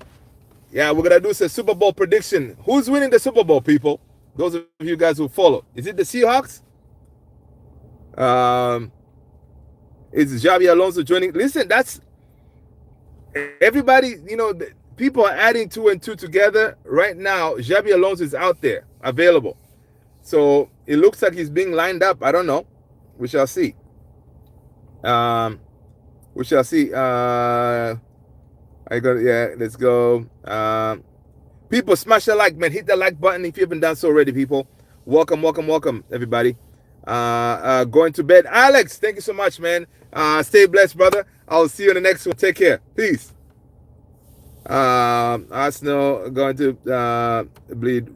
Yeah, we're gonna do a Super Bowl prediction. Who's winning the Super Bowl, people? Those of you guys who follow. Is it the Seahawks? Is Xabi Alonso joining? Listen, that's everybody. You know, people are adding 2 and 2 together right now. Xabi Alonso is out there, available. So it looks like he's being lined up. I don't know. We shall see. We shall see. Yeah, let's go. People, smash the like, man. Hit the like button if you haven't done so already, people. Welcome, everybody. Going to bed. Alex, thank you so much, man. Stay blessed, brother. I'll see you in the next one. Take care. Peace. Arsenal going to bleed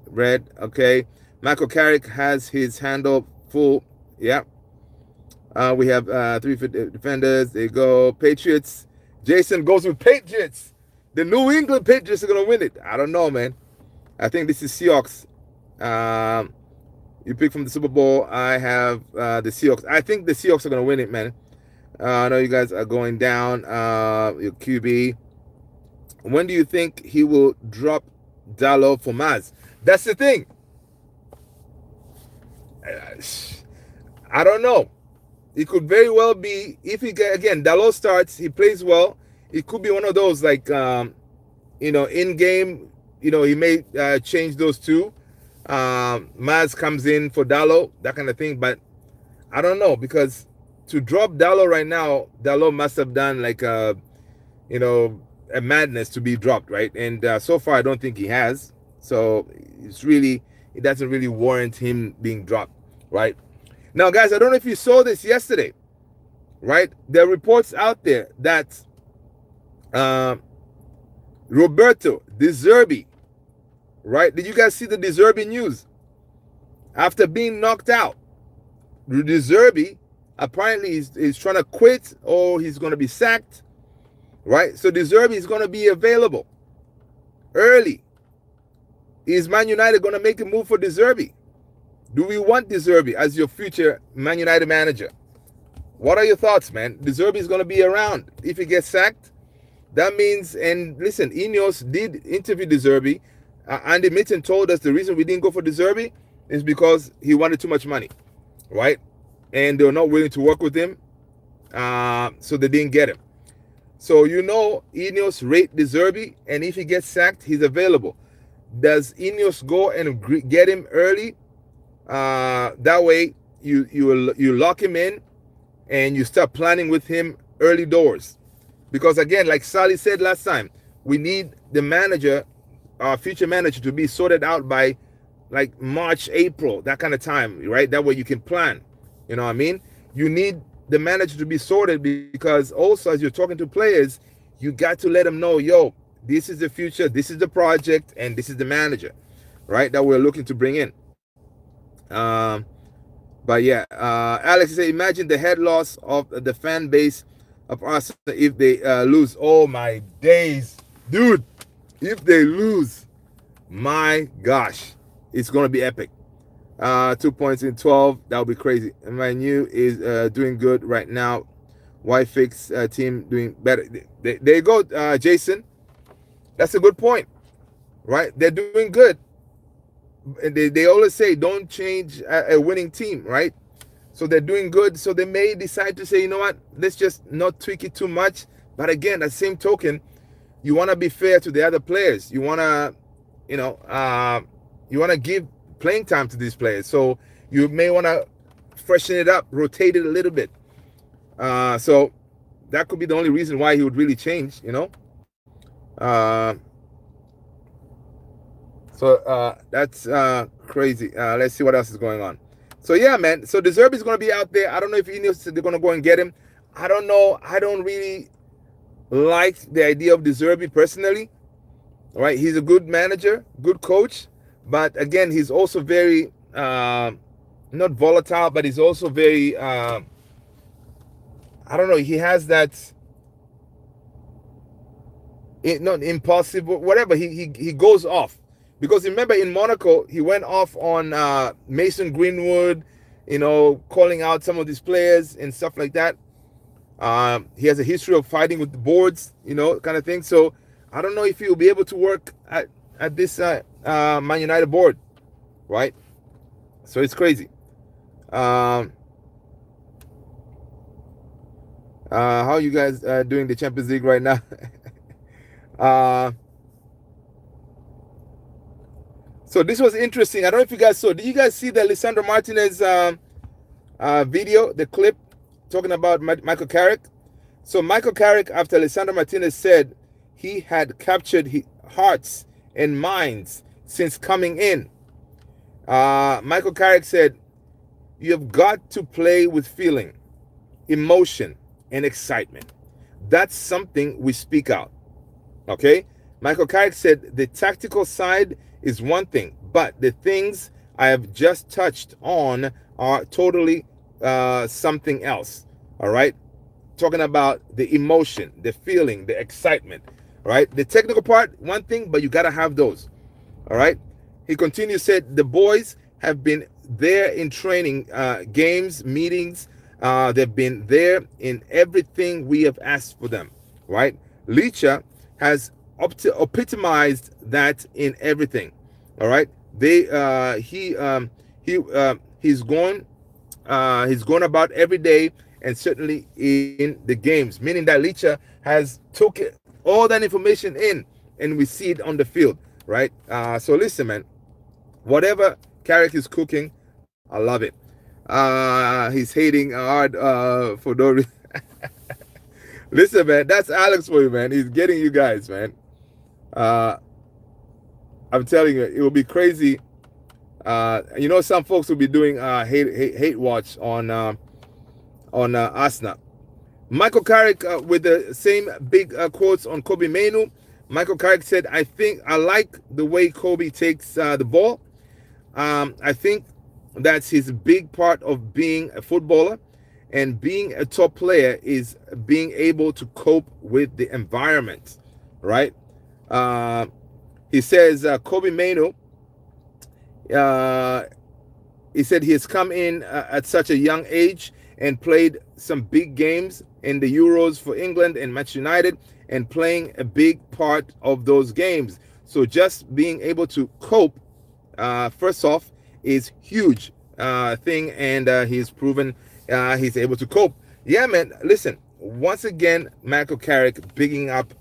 red. Okay. Michael Carrick has his handle full. Yeah. We have 3 defenders. There you go. Patriots. Jason goes with Patriots. The New England Patriots are going to win it. I don't know, man. I think this is Seahawks. You pick from the Super Bowl. I have the Seahawks. I think the Seahawks are going to win it, man. I know you guys are going down. Your QB. When do you think he will drop Dallo for Maz? That's the thing. I don't know. It could very well be, if he get, again, Dallo starts, he plays well. It could be one of those, like, in game, he may change those two. Maz comes in for Dallo, that kind of thing. But I don't know, because to drop Dallo right now, Dallo must have done like a madness to be dropped, right? And so far, I don't think he has. So it doesn't really warrant him being dropped, right? Now, guys, I don't know if you saw this yesterday, right? There are reports out there that Roberto De Zerbi, right? Did you guys see the De Zerbi news? After being knocked out, De Zerbi apparently is trying to quit, or he's going to be sacked, right? So De Zerbi is going to be available early. Is Man United going to make a move for De Zerbi? Do we want De Zerbi as your future Man United manager? What are your thoughts, man? De Zerbi is going to be around. If he gets sacked, that means, and listen, Ineos did interview De Zerbi. Andy Mitten told us the reason we didn't go for De Zerbi is because he wanted too much money, right? And they were not willing to work with him, so they didn't get him. So Ineos rate De Zerbi, and if he gets sacked, he's available. Does Ineos go and get him early? That way you lock him in and you start planning with him early doors. Because again, like Sally said last time, we need the manager, our future manager, to be sorted out by like March, April, that kind of time, right? That way you can plan. You know what I mean? You need the manager to be sorted, because also as you're talking to players, you got to let them know, yo, this is the future, this is the project, and this is the manager, right? That we're looking to bring in. But yeah, Alex said, imagine the head loss of the fan base of Arsenal if they lose. Oh my days, dude! If they lose, my gosh, it's gonna be epic. 2 points in 12, that would be crazy. And my new is doing good right now. Why fix team doing better? There you go, Jason. That's a good point, right? They're doing good. And they always say don't change a winning team, right? So they're doing good. So they may decide to say, you know what, let's just not tweak it too much. But again, at the same token, you want to be fair to the other players. You want to, give playing time to these players. So you may want to freshen it up, rotate it a little bit. So that could be the only reason why he would really change, So that's crazy. Let's see what else is going on. So yeah, man. So De Zerbi is going to be out there. I don't know if Ineos, they're going to go and get him. I don't know. I don't really like the idea of De Zerbi personally. All right, he's a good manager, good coach, but again, he's also very not volatile, but he's also very I don't know. He has that. Not impulsive, whatever. He goes off. Because remember, in Monaco, he went off on Mason Greenwood, calling out some of these players and stuff like that. He has a history of fighting with the boards, kind of thing. So I don't know if he'll be able to work at this Man United board, right? So it's crazy. How are you guys doing the Champions League right now? So this was interesting. I don't know if you guys saw. Did you guys see the Lisandro Martinez video, the clip, talking about Michael Carrick? So Michael Carrick, after Lisandro Martinez said he had captured hearts and minds since coming in, Michael Carrick said, you have got to play with feeling, emotion, and excitement. That's something we speak out. Okay? Michael Carrick said the tactical side is one thing, but the things I have just touched on are totally something else. All right? Talking about the emotion, the feeling, the excitement. All right? The technical part, one thing, but you got to have those. All right? He continued, said the boys have been there in training, games, meetings, They've been there in everything we have asked for them, right? Licha has epitomized that in everything. All right, he's going about every day, and certainly in the games, meaning that Licha has took all that information in, and we see it on the field, right? So listen, man, whatever Carrick is cooking, I love it. He's hating hard for no reason. Listen, man, that's Alex for you, man. He's getting you guys, man. Uh, I'm telling you, it will be crazy. Some folks will be doing hate watch on Asna. Michael Carrick with the same big quotes on Kobe Mainu. Michael Carrick said, I like the way Kobe takes the ball. I think that's his big part of being a footballer, and being a top player is being able to cope with the environment, right? He says Kobe Mainu, he said he has come in at such a young age and played some big games in the Euros for England and Manchester United, and playing a big part of those games. So just being able to cope, first off, is huge thing, and he's proven he's able to cope. Yeah, man. Listen, once again, Michael Carrick bigging up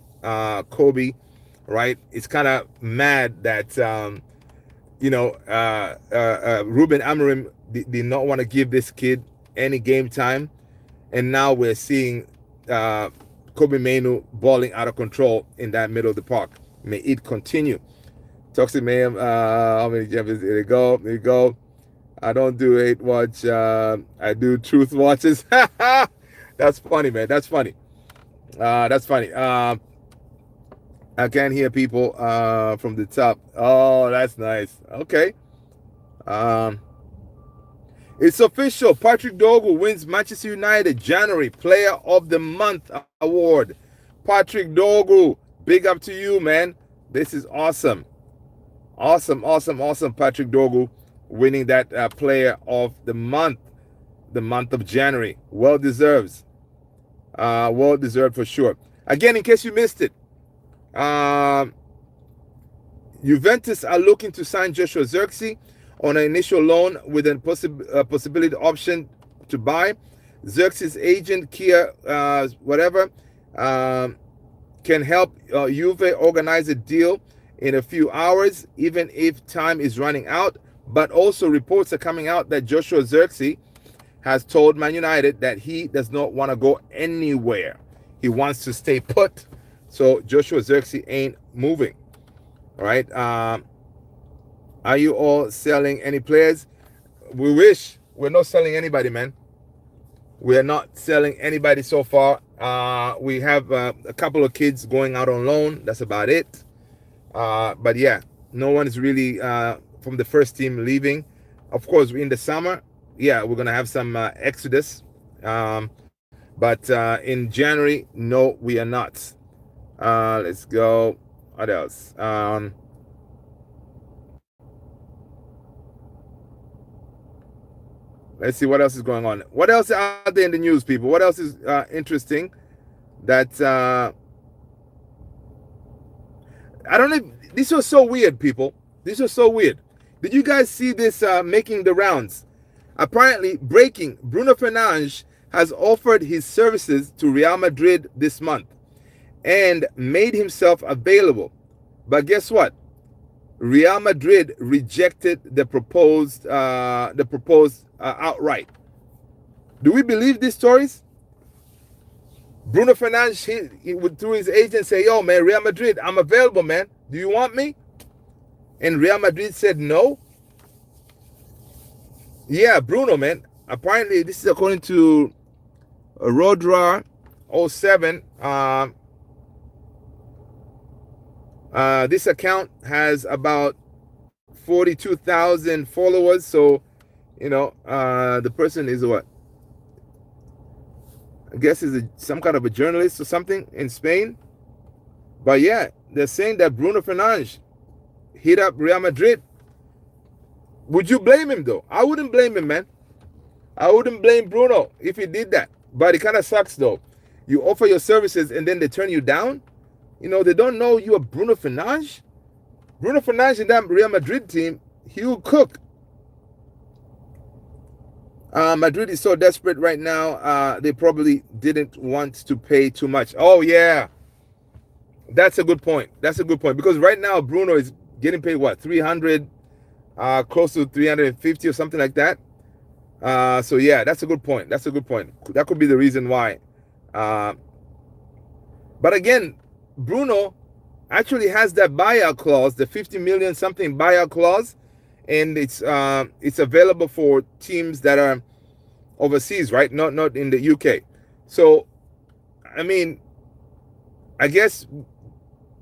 Kobe, right? It's kind of mad that Ruben Amorim did not want to give this kid any game time, and now we're seeing Kobe Mainu balling out of control in that middle of the park. May it continue. Toxic Mayhem, how many jumps? There you go. There you go. I don't do hate watch. I do truth watches. That's funny, man. That's funny. That's funny. I can't hear people from the top. Oh, that's nice. Okay. It's official. Patrick Dorgu wins Manchester United January Player of the Month award. Patrick Dorgu, big up to you, man. This is awesome. Awesome, Patrick Dorgu winning that Player of the month of January. Well deserved. Well deserved for sure. Again, in case you missed it, Juventus are looking to sign Joshua Zirkzee on an initial loan with a possibility option to buy. Zirkzee's agent, Kia, can help Juve organize a deal in a few hours, even if time is running out. But also reports are coming out that Joshua Zirkzee has told Man United that he does not want to go anywhere. He wants to stay put. So Joshua Zirkzee ain't moving. All right. Are you all selling any players? We wish. We're not selling anybody, man. We are not selling anybody so far. We have a couple of kids going out on loan. That's about it. But yeah, no one is really from the first team leaving. Of course, in the summer, yeah, we're going to have some exodus. But in January, no, we are not. Let's go. What else? Let's see what else is going on. What else is out there in the news, people? What else is interesting that I don't know. This was so weird, people. This was so weird. Did you guys see this making the rounds? Apparently, breaking, Bruno Fernandes has offered his services to Real Madrid this month and made himself available. But guess what? Real Madrid rejected the proposed outright. Do we believe these stories? Bruno Fernandes, he would through his agent say, "Yo, man, Real Madrid, I'm available, man. Do you want me?" And Real Madrid said no. Yeah, Bruno, man. Apparently, this is according to Rodra 07. This account has about 42,000 followers. So, the person is what? I guess is some kind of a journalist or something in Spain. But yeah, they're saying that Bruno Fernandes hit up Real Madrid. Would you blame him though? I wouldn't blame him, man. I wouldn't blame Bruno if he did that. But it kind of sucks though. You offer your services and then they turn you down. You know, they don't know you are Bruno Fernandes. Bruno Fernandes in that Real Madrid team, he will cook. Madrid is so desperate right now. They probably didn't want to pay too much. Oh yeah, that's a good point. That's a good point because right now Bruno is getting paid what 300, close to 350 or something like that. So yeah, that's a good point. That's a good point. That could be the reason why. But again, Bruno actually has that buyout clause, the 50 million something buyout clause, and it's available for teams that are overseas, right? Not in the UK. So, I mean, I guess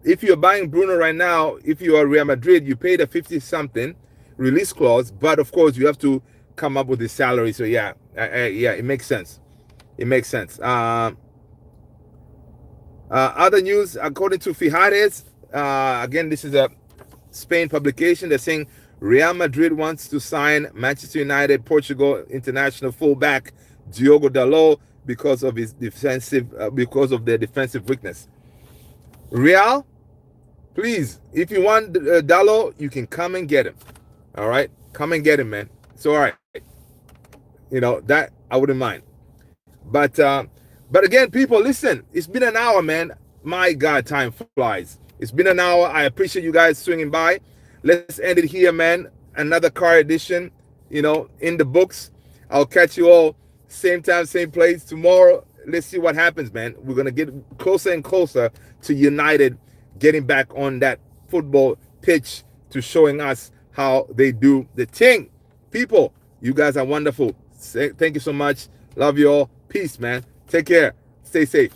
if you're buying Bruno right now, if you are Real Madrid, you pay the 50 something release clause, but of course you have to come up with the salary. So yeah, yeah, it makes sense. It makes sense. Other news, according to Fijares, again, this is a Spain publication. They're saying Real Madrid wants to sign Manchester United Portugal international fullback Diogo Dalot because of his because of their defensive weakness. Real, please, if you want Dalot, you can come and get him. All right, come and get him, man. It's all right. You know that I wouldn't mind. But again, people, listen. It's been an hour, man. My God, time flies. It's been an hour. I appreciate you guys swinging by. Let's end it here, man. Another car edition, you know, in the books. I'll catch you all same time, same place tomorrow. Let's see what happens, man. We're gonna get closer and closer to United getting back on that football pitch to showing us how they do the thing. People, you guys are wonderful. Thank you so much. Love you all. Peace, man. Take care. Stay safe.